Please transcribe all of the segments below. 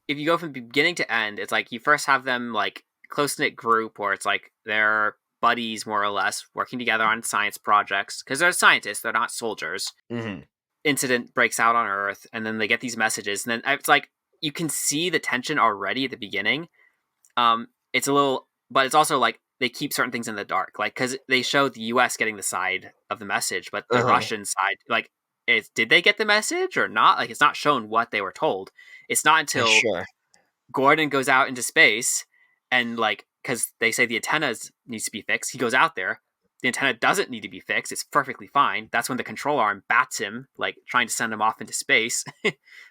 if you go from beginning to end, it's like you first have them like close knit group where it's like they're buddies more or less working together on science projects because they're scientists, they're not soldiers. Mm-hmm. Incident breaks out on Earth, and then they get these messages, and then it's like you can see the tension already at the beginning. It's a little, but it's also like they keep certain things in the dark, like because they show the U.S. getting the side of the message, but the Uh-huh. Russian side, like, did they get the message or not? Like, it's not shown what they were told. It's not until Sure. Gordon goes out into space and like because they say the antennas needs to be fixed. He goes out there. The antenna doesn't need to be fixed. It's perfectly fine. That's when the control arm bats him, like trying to send him off into space.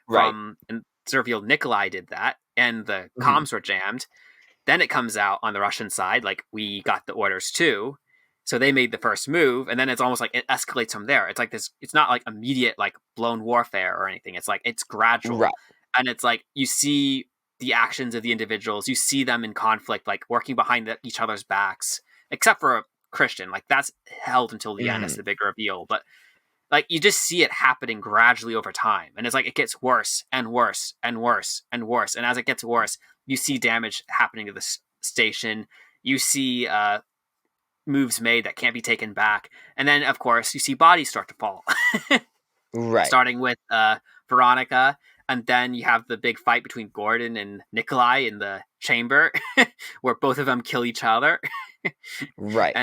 Right. And it's revealed Nikolai did that, and the Mm-hmm. comms were jammed. Then it comes out on the Russian side, like we got the orders too. So they made the first move, and then it's almost like it escalates from there. It's like this. It's not like immediate, like blown warfare or anything. It's like it's Right. gradual, and it's like you see the actions of the individuals. You see them in conflict, like working behind each other's backs, except for Christian. Like that's held until the end. That's Mm-hmm. the big reveal. But like you just see it happening gradually over time, and it's like it gets worse and worse and worse and worse. And as it gets worse, you see damage happening to the station. You see moves made that can't be taken back, and then of course you see bodies start to fall. Right. Starting with Veronica, and then you have the big fight between Gordon and Nikolai in the chamber, where both of them kill each other, Right.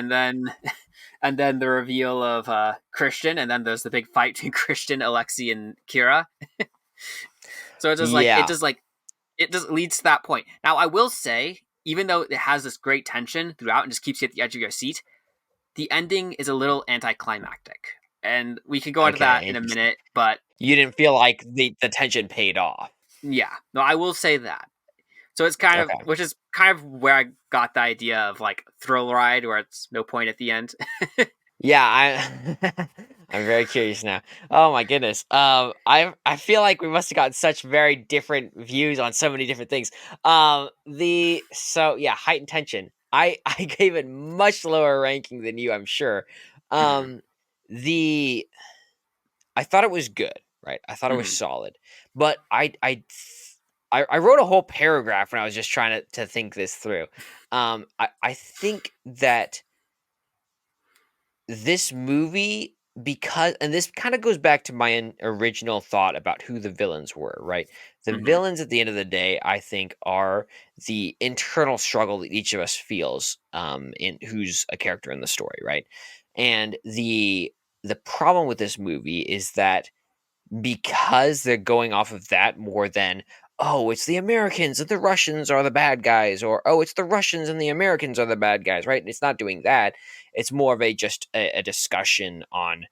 and then the reveal of Christian, and then there's the big fight between Christian, Alexi, and Kira. So Yeah. it just leads to that point. Now I will say, even though it has this great tension throughout and just keeps you at the edge of your seat, the ending is a little anticlimactic, and we can go into that in Okay. a minute. But You didn't feel like the tension paid off. yeah, no, I will say that. So it's kind of, Okay. which is kind of where I got the idea of like thrill ride, where it's no point at the end. Yeah, I I'm very curious now. Oh my goodness. I feel like we must have gotten such very different views on so many different things. The so yeah, heightened tension. I gave it much lower ranking than you, I'm sure. Hmm. Um, the I thought it was good, right? I thought it was Hmm. solid, but I wrote a whole paragraph when I was just trying to think this through. I think that this movie, because and this kind of goes back to my original thought about who the villains were, right? The Hmm. villains at the end of the day, I think, are the internal struggle that each of us feels, in who's a character in the story, right? And the problem with this movie is that because they're going off of that more than, oh, it's the Americans and the Russians are the bad guys, or oh, it's the Russians and the Americans are the bad guys, right? It's not doing that. It's more of a just a discussion on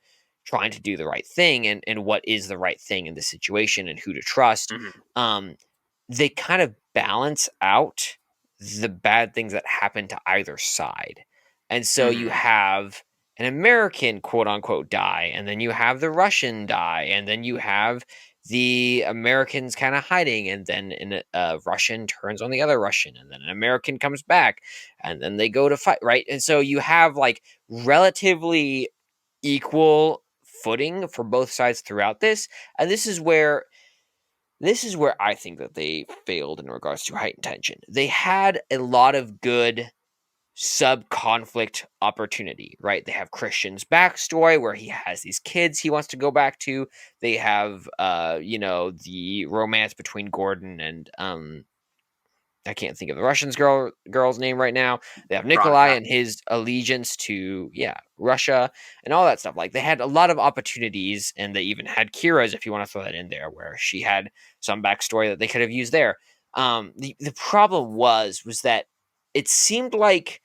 trying to do the right thing, and what is the right thing in the situation and who to trust. Hmm. um they kind of balance out the bad things that happen to either side. And so you Hmm. have an American quote unquote die, and then you have the Russian die, and then you have the Americans kind of hiding, and then a Russian turns on the other Russian, and then an American comes back, and then they go to fight, right? And so you have like relatively equal footing for both sides throughout this. And this is where I think that they failed in regards to heightened tension. They had a lot of good sub conflict opportunity, right? They have Christian's backstory where he has these kids he wants to go back to. They have the romance between Gordon and I can't think of the girl's name right now. They have Nikolai Veronica. and his allegiance to, yeah, Russia and all that stuff. Like they had a lot of opportunities, and they even had Kira's, if you want to throw that in there, where she had some backstory that they could have used there. The problem was that it seemed like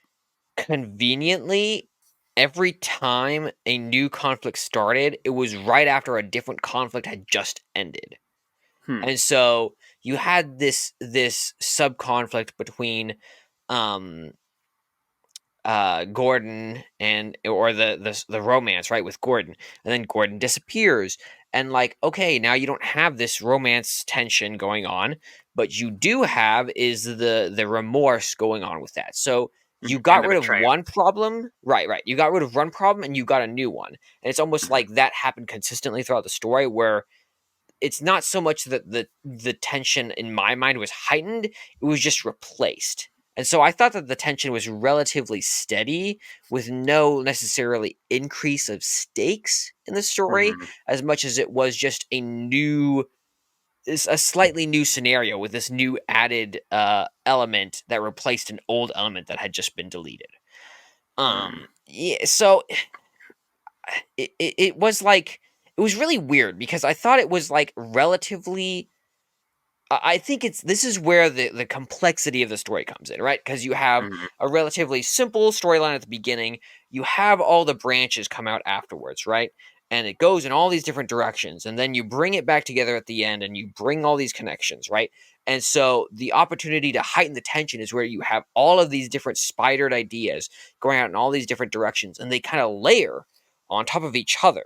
conveniently every time a new conflict started, it was right after a different conflict had just ended. Hmm. And so you had this sub conflict between um Gordon and or the romance, right, with Gordon. And then Gordon disappears, and like, okay, now you don't have this romance tension going on, but you do have is the remorse going on with that. So you And got the rid of betrayal. one problem, right, you got rid of one problem and you got a new one. And it's almost Hmm. like that happened consistently throughout the story, where it's not so much that the tension in my mind was heightened, it was just replaced. And so I thought that the tension was relatively steady with no necessarily increase of stakes in the story Mm-hmm. as much as it was just a slightly new scenario with this new added element that replaced an old element that had just been deleted. Mm. Yeah, so it was like it was really weird because I thought it was like relatively I think this is where the complexity of the story comes in, right? Because you have Mm-hmm. a relatively simple storyline at the beginning, you have all the branches come out afterwards, right? And it goes in all these different directions, and then you bring it back together at the end, and you bring all these connections, right? And so the opportunity to heighten the tension is where you have all of these different spidered ideas going out in all these different directions, and they kind of layer on top of each other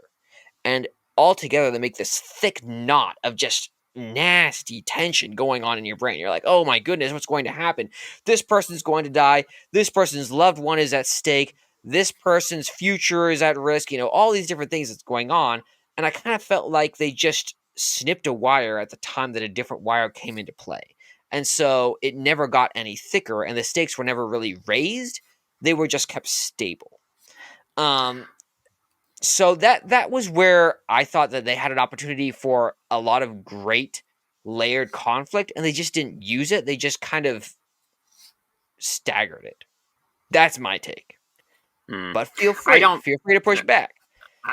and all together they make this thick knot of just nasty tension going on in your brain. You're like, oh my goodness, what's going to happen? This person's going to die. This person's loved one is at stake. This person's future is at risk. You know, all these different things that's going on. And I kind of felt like they just snipped a wire at the time that a different wire came into play. And so it never got any thicker, and the stakes were never really raised. They were just kept stable. Um, so that was where I thought that they had an opportunity for a lot of great layered conflict, and they just didn't use it. They just kind of staggered it. That's my take. Mm. But feel I free, don't. feel free to push back.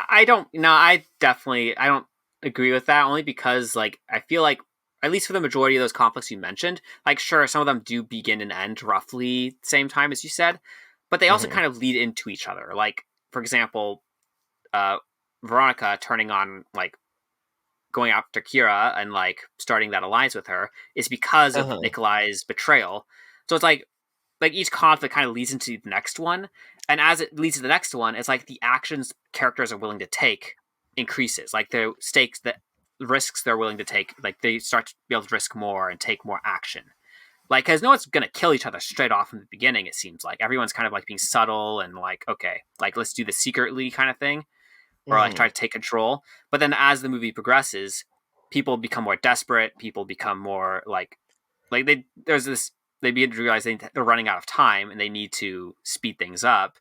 I don't. No, I don't agree with that. Only because like I feel like at least for the majority of those conflicts you mentioned, like sure some of them do begin and end roughly same time as you said, but they also Hmm. kind of lead into each other. Like for example, uh, Veronica turning on like going after Kira and like starting that alliance with her is because of Uh-huh. Nikolai's betrayal. So it's like each conflict kind of leads into the next one, and as it leads to the next one, it's like the actions characters are willing to take increases, like the stakes, the risks they're willing to take, like they start to be able to risk more and take more action. Like, because no one's gonna kill each other straight off in the beginning. It seems like everyone's kind of like being subtle and like, okay, like let's do this secretly kind of thing, or like try Hmm. to take control. But then as the movie progresses, people become more desperate. People become more like there's this they begin to realize they're running out of time and they need to speed things up.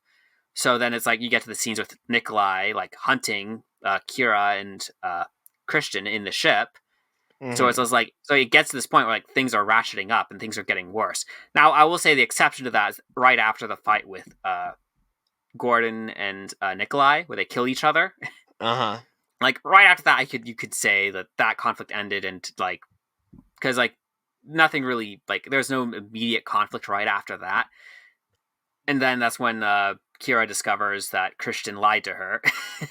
So then it's like you get to the scenes with Nikolai like hunting Kira and Christian in the ship. So it's Hmm. just like so it gets to this point where like things are ratcheting up and things are getting worse. Now I will say the exception to that is right after the fight with Gordon and Nikolai, where they kill each other. Uh-huh. Like right after that, you could say that that conflict ended and like because like nothing really like there's no immediate conflict right after that, and then that's when Kira discovers that Christian lied to her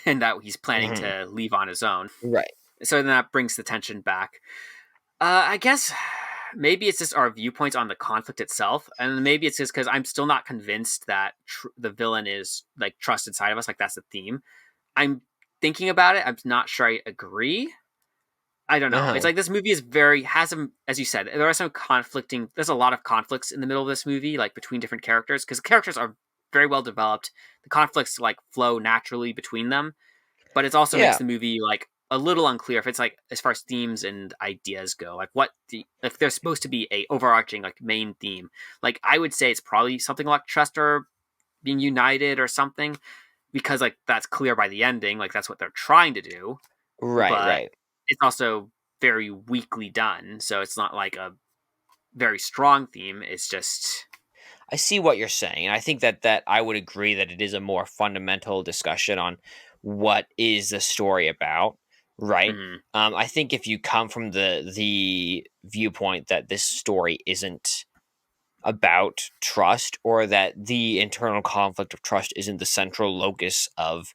and that he's planning Hmm. to leave on his own. Right. So then that brings the tension back. I guess maybe it's just our viewpoints on the conflict itself, and maybe it's just because I'm still not convinced that the villain is like trust inside of us. Like that's the theme. I'm thinking about it. I'm not sure I agree. I don't know. It's Uh-huh. like this movie is very has some, as you said, there are some conflicting. There's a lot of conflicts in the middle of this movie, like between different characters, because the characters are very well developed. The conflicts like flow naturally between them, but it also makes Yeah. the movie like a little unclear if it's like as far as themes and ideas go, like if there's supposed to be a overarching like main theme. Like I would say it's probably something like Chester being united or something, because like that's clear by the ending, like that's what they're trying to do, Right, but right. it's also very weakly done. So it's not like a very strong theme. It's just. I see what you're saying, and I think that I would agree that it is a more fundamental discussion on what is the story about, right? Mm, I think if you come from the viewpoint that this story isn't about trust, or that the internal conflict of trust isn't the central locus of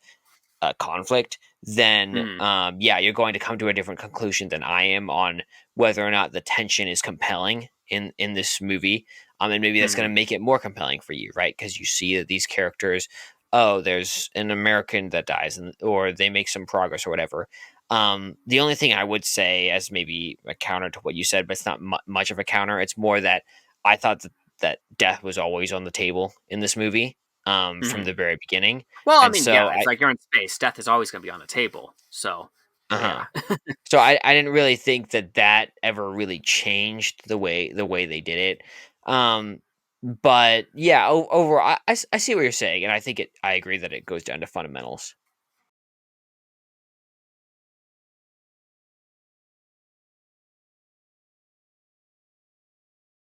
conflict, then mm, yeah, you're going to come to a different conclusion than I am on whether or not the tension is compelling in this movie. And maybe that's going mm, to make it more compelling for you, right? Because you see that these characters, oh, there's an American that dies, and or they make some progress or whatever. The only thing I would say, as maybe a counter to what you said, but it's not much of a counter. It's more that I thought that death was always on the table in this movie from mm. the very beginning, Well, I and mean, yeah, so it's I like you're in space. Death is always going to be on the table. So. Uh-huh. Yeah. So I didn't really think that ever really changed the way they did it. Um, but yeah, overall, I see what you're saying, and I think I agree that it goes down to fundamentals.